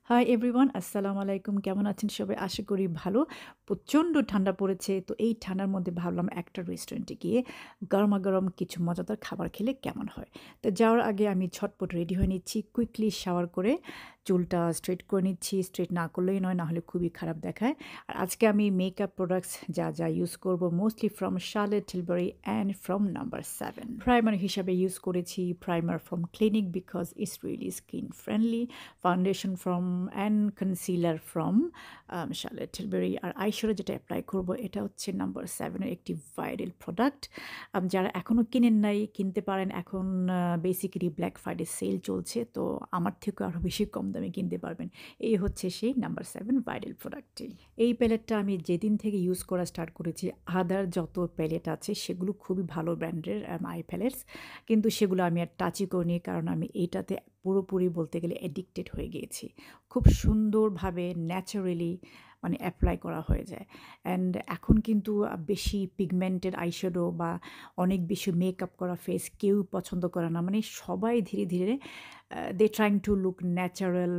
Hi everyone, আসসালামু আলাইকুম। কেমন আছেন সবাই? আশা করি ভালো। প্রচণ্ড ঠান্ডা পড়েছে। তো এই ঠান্ডার মধ্যে ভাবলাম একটা রেস্টুরেন্টে গিয়ে গরমাগরম কিছু মজাদার খাবার খেলে কেমন হয়? তো যাওয়ার আগে আমি ঝটপট রেডি হয়ে নিচ্ছি। কুইকলি শাওয়ার করে চুলটা স্ট্রেট করে নিচ্ছি। স্ট্রেট না করলেই নয়, না হলে খুবই খারাপ দেখায়। আর আজকে আমি মেকআপ প্রোডাক্টস যা ইউজ করব mostly from Charlotte Tilbury and from number 7। Primer হিসাবে ইউজ করেছি primer from Clinique because it's really skin friendly, foundation from and concealer from Charlotte Tilbury। আর আইশ্যাডো যেটা অ্যাপ্লাই করব এটা হচ্ছে নাম্বার 7 এর একটি ভাইরাল প্রোডাক্ট। যারা এখনও কিনেন নাই কিনতে পারেন। এখন বেসিক্যালি ব্ল্যাক ফ্রাইডে সেল চলছে, তো আমার থেকেও আরও বেশি কম দামে কিনতে পারবেন। এই হচ্ছে সেই নাম্বার 7 ভাইরাল প্রোডাক্টটি। এই প্যালেটটা আমি যেদিন থেকে ইউজ করা স্টার্ট করেছি, আদার যত প্যালেট আছে সেগুলো খুবই ভালো ব্র্যান্ডের আই প্যালেটস, কিন্তু সেগুলো আমি আর টাচই করিনি, কারণ আমি এইটাতে পুরোপুরি বলতে গেলে অ্যাডিক্টেড হয়ে গিয়েছি। খুব সুন্দরভাবে ন্যাচারালি মানে অ্যাপ্লাই করা হয়ে যায়। অ্যান্ড এখন কিন্তু বেশি পিগমেন্টেড আইশ্যাডো বা অনেক বেশি মেকআপ করা ফেস কেউ পছন্দ করে না। মানে সবাই ধীরে ধীরে they trying to look natural.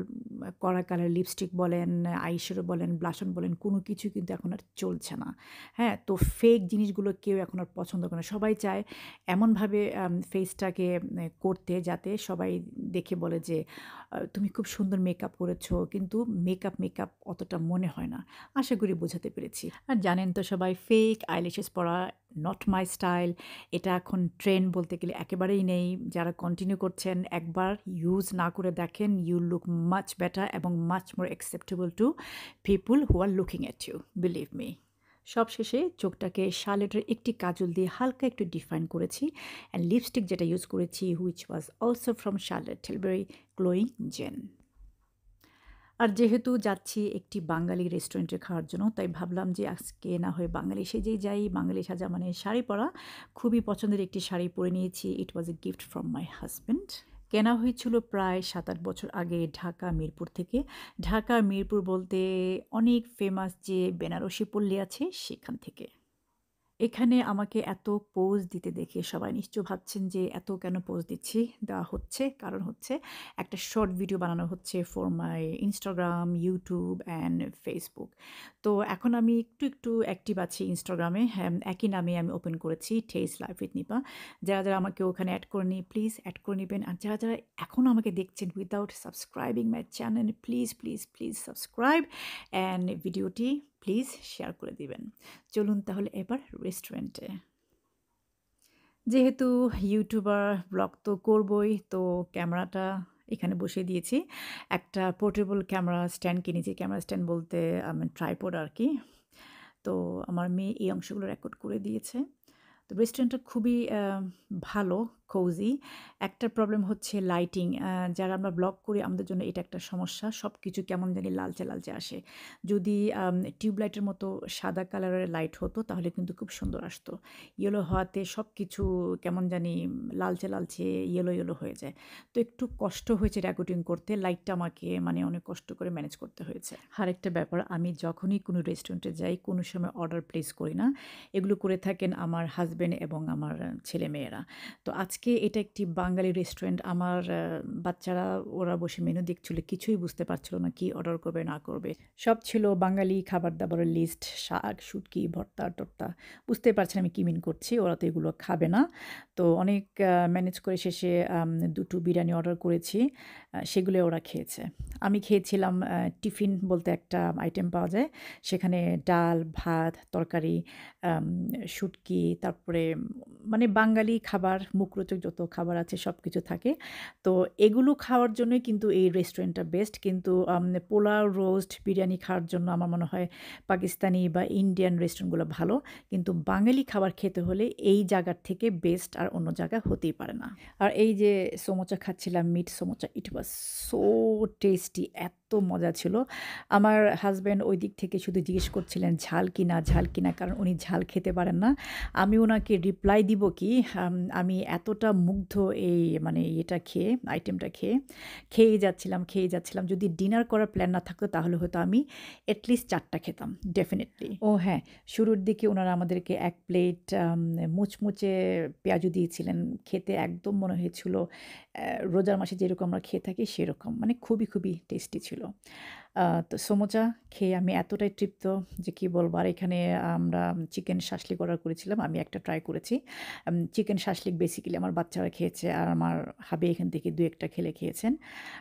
কড়া কালার লিপস্টিক বলেন, আইশ্যাডো বলেন, ব্লাশন বলেন, কোনো কিছু কিন্তু এখন আর চলছে না। হ্যাঁ? তো ফেক জিনিসগুলো কেউ এখন আর পছন্দ করে না। সবাই চায় এমনভাবে ফেসটাকে করতে যাতে সবাই দেখে বলে যে তুমি খুব সুন্দর মেকআপ করেছো, কিন্তু মেকআপ অতটা মনে হয় না। আশা করি বোঝাতে পেরেছি। আর জানেন তো সবাই ফেক আইল্যাশেস পরা নট মাই স্টাইল। এটা এখন ট্রেন্ড বলতে গেলে একেবারেই নেই। যারা কন্টিনিউ করছেন একবার ইউজ না করে দেখেন, ইউ লুক মাচ বেটার এবং much more acceptable to people who are looking at you, believe me. সবশেষে চোখটাকে শার্লেটের একটি কাজল দিয়ে হালকা একটু ডিফাইন করেছি। অ্যান্ড লিপস্টিক যেটা ইউজ করেছি which was also from Charlotte Tilbury glowing Jen. আর যেহেতু যাচ্ছি একটি বাঙালি রেস্টুরেন্টে খাওয়ার জন্য, তাই ভাবলাম যে আজকে না হয় বাঙালি সেজেই যাই। বাঙালি সাজা মানে শাড়ি পরা। খুবই পছন্দের একটি শাড়ি পরে নিয়েছি। It was a gift from my husband. কেনা হয়েছিল প্রায় ৭-৮ বছর আগে ঢাকা মিরপুর থেকে। ঢাকা মিরপুর বলতে অনেক ফেমাস যে বেনারসি পল্লী আছে সেখান থেকে। এখানে আমাকে এত পোজ দিতে দেখে সবাই নিশ্চয় ভাবছেন যে এত কেন পোজ দিচ্ছি? দেওয়া হচ্ছে, কারণ হচ্ছে একটা শর্ট ভিডিও বানানো হচ্ছে for my Instagram, YouTube and Facebook। তো এখন আমি একটু অ্যাক্টিভ আছি Instagram-এ। হ্যাঁ, একই নামে আমি ওপেন করেছি টেস্ট লাইফ উইথ নিপা। যারা আমাকে ওখানে অ্যাড করেনি প্লিজ অ্যাড করে নিবেন। আর যারা এখনও আমাকে দেখছেন without subscribing my channel, please subscribe and ভিডিওটি প্লিজ শেয়ার করে দিবেন। চলুন তাহলে এবার রেস্টুরেন্টে। যেহেতু ইউটিউবার ব্লগ তো করবই, তো ক্যামেরাটা এখানে বসিয়ে দিয়েছি। একটা পোর্টেবল ক্যামেরা স্ট্যান্ড কিনেছি। ক্যামেরা স্ট্যান্ড বলতে ট্রাইপড আর কি। তো আমার মেয়ে এই অংশগুলো রেকর্ড করে দিয়েছে। তো রেস্টুরেন্টটা খুবই ভালো, কোজি। একটা প্রবলেম হচ্ছে লাইটিং। যারা আমরা ব্লগ করি আমাদের জন্য এটা একটা সমস্যা। সবকিছু কেমন জানি লালচে আসে। যদি টিউবলাইটের মতো সাদা কালারের লাইট হতো তাহলে কিন্তু খুব সুন্দর আসতো। ইয়েলো হওয়াতে সবকিছু কেমন জানি লালচে ইয়েলো হয়ে যায়। তো একটু কষ্ট হয়েছে রেকর্ডিং করতে। লাইটটা আমাকে মানে অনেক কষ্ট করে ম্যানেজ করতে হয়েছে। আরেকটা ব্যাপার, আমি যখনই কোনো রেস্টুরেন্টে যাই কোনো সময় অর্ডার প্লেস করি না। এগুলো করে থাকেন আমার হাসব্যান্ড এবং আমার ছেলেমেয়েরা। তো আজকে এটা একটি বাঙালি রেস্টুরেন্ট। আমার বাচ্চারা ওরা বসে মেনু দেখছিল, কিছুই বুঝতে পারছিল না কি অর্ডার করবে না করবে। সব ছিল বাঙালি খাবার-দাবারের লিস্ট, শাক, শুটকি, ভর্তা-টর্তা। বুঝতেই পারছেন আমি কি মিন করছি। ওরা তো এগুলো খাবে না। তো অনেক ম্যানেজ করে শেষে ২ টো বিরিয়ানি অর্ডার করেছি। সেগুলো ওরা খেয়েছে। আমি খেয়েছিলাম টিফিন বলতে একটা আইটেম পাওয়া যায়। সেখানে ডাল, ভাত, তরকারি, আম শুটকি, তারপরে মানে বাঙালি খাবার, মুখরোচক যত খাবার আছে সবকিছু থাকে। তো এগুলো খাওয়ার জন্যই কিন্তু এই রেস্টুরেন্টটা বেস্ট। কিন্তু পোলাও, রোস্ট, বিরিয়ানি খাওয়ার জন্য আমার মনে হয় পাকিস্তানি বা ইন্ডিয়ান রেস্টুরেন্টগুলো ভালো। কিন্তু বাঙালি খাবার খেতে হলে এই জায়গার থেকে বেস্ট আর অন্য জায়গা হতেই পারে না। আর এই যে সমোচা খাচ্ছিলাম, meat samosa, it was so tasty, এত মজা ছিল। আমার হাসব্যান্ড ওই দিক থেকে শুধু জিজ্ঞেস করছিলেন ঝাল কিনা? কারণ উনি ঝাল খেতে পারেন না। আমি ওনাকে রিপ্লাই দিব কি, আমি এতটা মুগ্ধ এই মানে এটা খেয়ে, আইটেমটা খেয়েই যাচ্ছিলাম। যদি ডিনার করার প্ল্যান না থাকতো তাহলে হয়তো আমি এটলিস্ট ৪ টা খেতাম ডেফিনিটলি। ও হ্যাঁ, শুরুর দিকে উনারা আমাদেরকে ১ প্লেট মুচমুচে পেঁয়াজু দিয়েছিলেন। খেতে একদম মনে হয়েছিল রোজার মাসে যেরকম আমরা খেয়ে থাকি সেরকম। মানে খুবই টেস্টি ছিল। ছিল। তো সমোচা খেয়ে আমি এতটাই তৃপ্ত যে কি বলবো। আর এখানে আমরা চিকেন শাশলিক অর্ডার করেছিলাম। আমি একটা ট্রাই করেছি। চিকেন শাশলিক বেসিক্যালি আমার বাচ্চারা খেয়েছে আর আমার হাবি এখান থেকে ২-১ টা খেয়েছেন।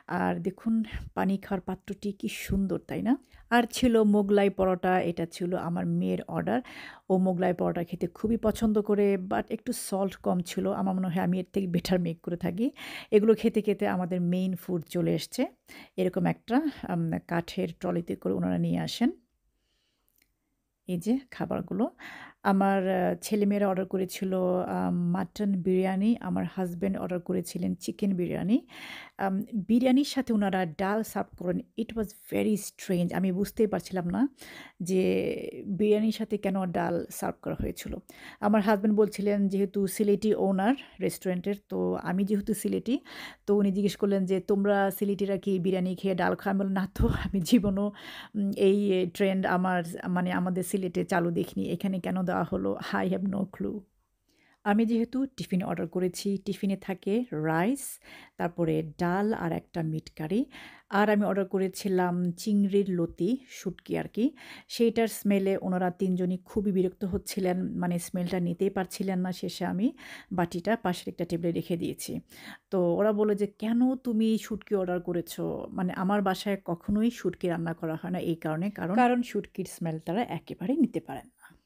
আর দেখুন পানি খাওয়ার পাত্রটি কি সুন্দর, তাই না? আর ছিল মোগলাই পরোটা। এটা ছিল আমার মেয়ের অর্ডার। ও মোগলাই পরোটা খেতে খুবই পছন্দ করে, বাট একটু সল্ট কম ছিল। আমার মনে হয় আমি এর থেকে বেটার মেক করে থাকি। এগুলো খেতে, খেতে আমাদের মেইন ফুড চলে এসছে। এরকম একটা কাঠের ট্রলিতে করে ওনারা নিয়ে আসেন। এই যে খাবারগুলো। আমার ছেলেমেয়েরা অর্ডার করেছিল মাটন বিরিয়ানি, আমার হাসব্যান্ড অর্ডার করেছিলেন চিকেন বিরিয়ানি। আম বিরিয়ানির সাথে উনারা ডাল সার্ভ করেন। ইট ওয়াজ ভেরি স্ট্রেঞ্জ। আমি বুঝতেই পারছিলাম না যে বিরিয়ানির সাথে কেন ডাল সার্ভ করা হয়েছিল। আমার হাসব্যান্ড বলছিলেন যেহেতু সিলেটি ওনার রেস্টুরেন্টের, তো আমি যেহেতু সিলেটি, তো উনি জিজ্ঞেস করলেন যে, "তোমরা সিলেটিরা কি বিরিয়ানি খেয়ে ডাল খাও?" আমি বললাম, "না তো, আমি জীবনেও এই ট্রেন্ড মানে আমাদের সিলেটে চালু দেখিনি। এখানে কেন দেওয়া হলো? I have no clue." আমি যেহেতু টিফিন অর্ডার করেছি, টিফিনে থাকে রাইস, তারপরে ডাল আর একটা মিট কারি। আর আমি অর্ডার করেছিলাম চিংড়ির লতি, শুঁটকি আরকি। সেইটার স্মেলে ওনারা ৩ জনই খুবই বিরক্ত হচ্ছিলেন। মানে স্মেলটা নিতেই পারছিলেন না। শেষে আমি বাটিটা পাশের একটা টেবিলে রেখে দিয়েছি। তো ওরা বলল যে, "কেন তুমি শুঁটকি অর্ডার করেছো?" মানে আমার বাসায় কখনোই শুঁটকি রান্না করা হয় না এই কারণে। কারণ শুঁটকির স্মেল তারা একেবারেই নিতে পারেন না।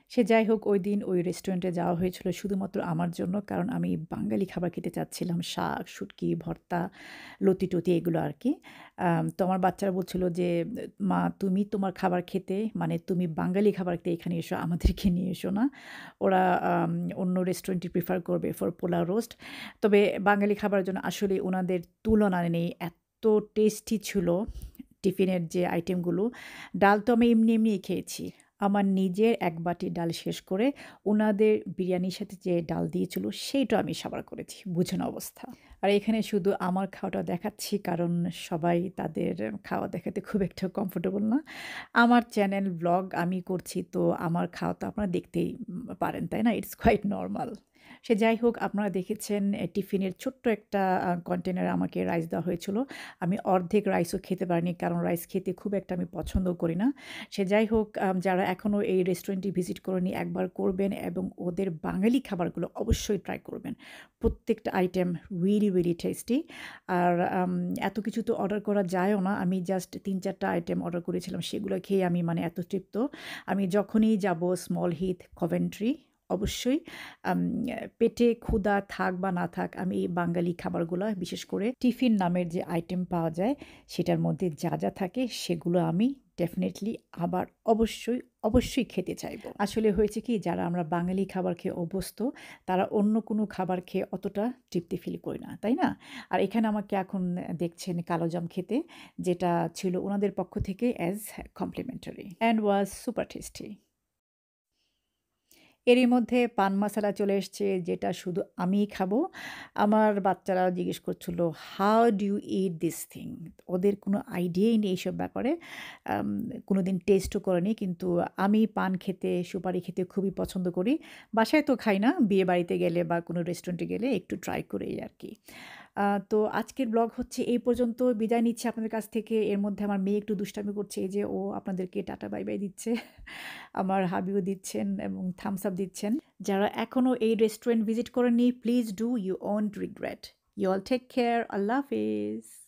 সে যাই হোক, ওইদিন ওই রেস্টুরেন্টে যাওয়া হয়েছিল শুধুমাত্র আমার জন্য। কারণ আমি বাঙালি খাবার খেতে চাচ্ছিলাম। শাক, শুটকি, ভর্তা, লতি-টতি এগুলো আরকি। তো আমার বাচ্চারা বলছিল যে, "মা, তুমি তোমার খাবার খেতে, মানে তুমি বাঙালি খাবার খেতে এখানে এসো, আমাদেরকে নিয়ে এসো না।" ওরা আম অন্য রেস্টুরেন্টই প্রেফার করবে ফর পোলাও রোস্ট। তবে বাঙালি খাবারের জন্য আসলে উনাদের তুলনা নেই। এত টেস্টি ছিল টিফিনের যে আইটেমগুলো। ডাল তো আমি এমনি, এমনিই খেয়েছি। আমার নিজের ১ বাটি ডাল শেষ করে উনাদের বিরিয়ানির সাথে যে ডাল দিয়েছিল সেইটা আমি সাবার করেছি। বুঝেন অবস্থা। আর এখানে শুধু আমার খাওয়াটা দেখাচ্ছি কারণ সবাই তাদের খাওয়া দেখাতে খুব একটা কমফোর্টেবল না। আমার চ্যানেল ব্লগ আমি করছি, তো আমার খাওয়া তো আপনারা দেখতেই পারেন, তাই না? It's quite normal. সে যাই হোক, আপনারা দেখেছেন টিফিনের ছোট্ট একটা কন্টেনারে আমাকে রাইস দেওয়া হয়েছিল। আমি অর্ধেক রাইসও খেতে পারিনি কারণ রাইস খেতে খুব একটা আমি পছন্দ করি না। সে যাই হোক, যারা এখনও এই রেস্টুরেন্টটি ভিজিট করেনি একবার করবেন এবং ওদের বাঙালি খাবারগুলো অবশ্যই ট্রাই করবেন। প্রত্যেকটা আইটেম রিয়েলি, রিয়েলি টেস্টি। আর এত কিছু তো অর্ডার করা যায়ও না। আমি জাস্ট ৩-৪ টা আইটেম অর্ডার করেছিলাম। সেগুলো খেয়ে আমি মানে এত তৃপ্ত। আমি যখনই যাব স্মল হিথ, কভেন্ট্রি, অবশ্যই আম পেটে ক্ষুধা থাক বা না থাক, আমি এই বাঙালি খাবারগুলা, বিশেষ করে টিফিন নামের যে আইটেম পাওয়া যায় সেটার মধ্যে যা, যা থাকে সেগুলো আমি ডেফিনিটলি আবার অবশ্যই, অবশ্যই খেতে চাইবো। আসলে হয়েছে কি, যারা আমরা বাঙালি খাবার খেয়ে অভ্যস্ত তারা অন্য কোনো খাবার খেয়ে অতটা তৃপ্তি ফিল করি না, তাই না? আর এখানে আমাকে এখন দেখছেন কালোজাম খেতে, যেটা ছিল উনাদের পক্ষ থেকে as complimentary and was super tasty. এরই মধ্যে পান মশালা চলে এসছে, যেটা শুধু আমিই খাবো। আমার বাচ্চারা জিজ্ঞেস করছিল, "how do you eat this thing?" ওদের কোনো আইডিয়াই নেই এইসব ব্যাপারে। আম কোনোদিন টেস্টও করেনি। কিন্তু আমি পান খেতে, সুপারি খেতে খুবই পছন্দ করি। বাসায় তো খাই না, বিয়েবাড়িতে গেলে বা কোনো রেস্টুরেন্টে গেলে একটু ট্রাই করি এই আরকি। তো আজকের ব্লগ হচ্ছে এই পর্যন্ত। বিদায় নিচ্ছি আপনাদের কাছ থেকে। এর মধ্যে আমার মেয়ে একটু দুষ্টামি করছে। এই যে ও আপনাদেরকে টাটা বাই বাই দিচ্ছে। আমার হাবিও দিচ্ছেন এবং থামস আপ দিচ্ছেন। যারা এখনও এই রেস্টুরেন্ট ভিজিট করেননি, please do, you won't regret. You all take care. Allah হাফেজ।